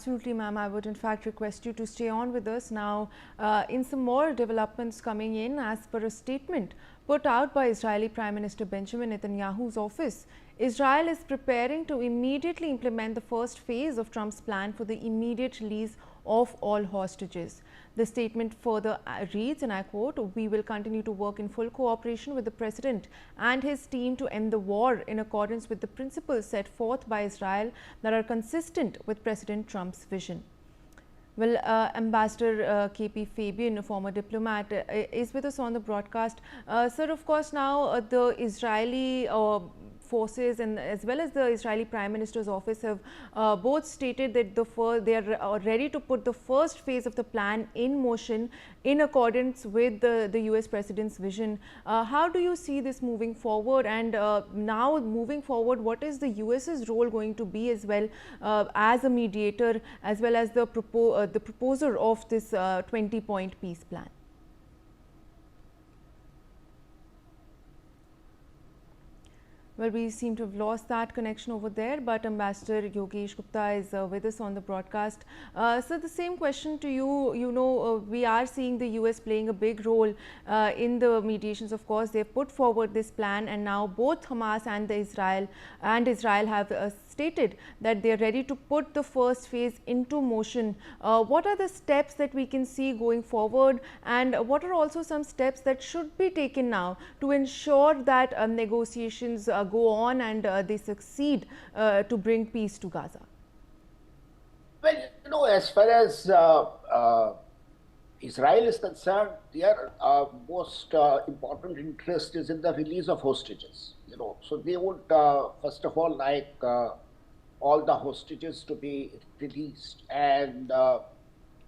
Absolutely, ma'am. I would in fact request you to stay on with us now. In some more developments coming in, as per a statement put out by Israeli Prime Minister Benjamin Netanyahu's office, Israel is preparing to immediately implement the first phase of Trump's plan for the immediate release of all hostages. The statement further reads, and I quote, "We will continue to work in full cooperation with the President and his team to end the war in accordance with the principles set forth by Israel that are consistent with President Trump's vision." Well, Ambassador KP Fabian, a former diplomat, is with us on the broadcast. Sir, of course, now the Israeli forces and as well as the Israeli Prime Minister's office have both stated that they are ready to put the first phase of the plan in motion in accordance with the US President's vision. How do you see this moving forward? And now moving forward, what is the US's role going to be as well as a mediator, as well as the proposer of this 20-point peace plan? Well, we seem to have lost that connection over there, but Ambassador Yogesh Gupta is with us on the broadcast. So the same question to you. You know, we are seeing the US playing a big role in the mediations. Of course, they've put forward this plan, and now both Hamas and Israel have stated that they are ready to put the first phase into motion. What are the steps that we can see going forward, and what are also some steps that should be taken now to ensure that negotiations go on and they succeed to bring peace to Gaza? Well, you know, as far as Israel is concerned, their most important interest is in the release of hostages. You know, so they would first of all like all the hostages to be released. And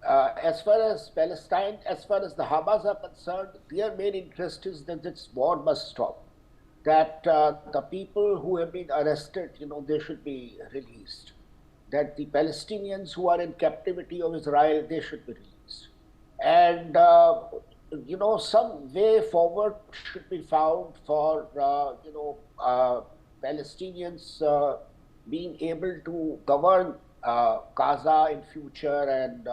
as far as Palestine, as far as the Hamas are concerned, their main interest is that this war must stop. That the people who have been arrested, you know, they should be released. That the Palestinians who are in captivity of Israel, they should be released. And, you know, some way forward should be found for, you know, Palestinians being able to govern Gaza in future. And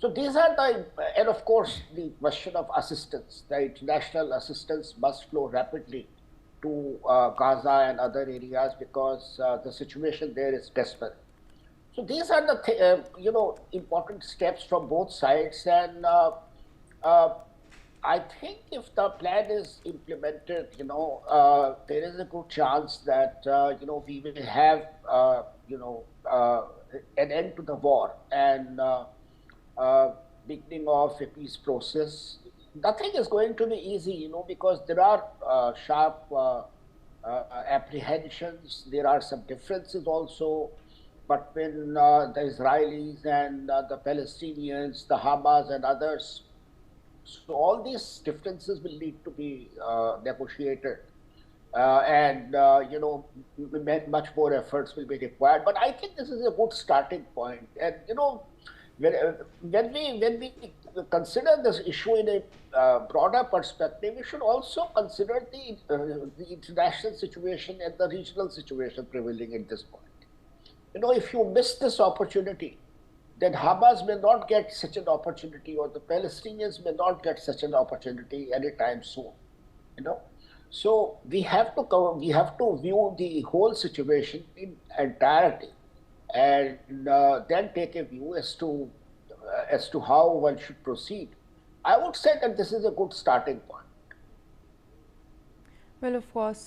so these are the, and of course, the question of assistance. The international assistance must flow rapidly to Gaza and other areas because the situation there is desperate. So these are the, you know, important steps from both sides. And I think if the plan is implemented, you know, there is a good chance that, you know, we will have, you know, an end to the war and beginning of a peace process. Nothing is going to be easy, you know, because there are sharp apprehensions. There are some differences also between the Israelis and the Palestinians, the Hamas and others. So all these differences will need to be negotiated. You know, much more efforts will be required. But I think this is a good starting point. And, you know, when we consider this issue in a broader perspective, we should also consider the international situation and the regional situation prevailing at this point. You know, if you miss this opportunity, then Hamas may not get such an opportunity, or the Palestinians may not get such an opportunity anytime soon. You know, so we have to view the whole situation in entirety, and then take a view as to how one should proceed. I would say that this is a good starting point. Well, of course.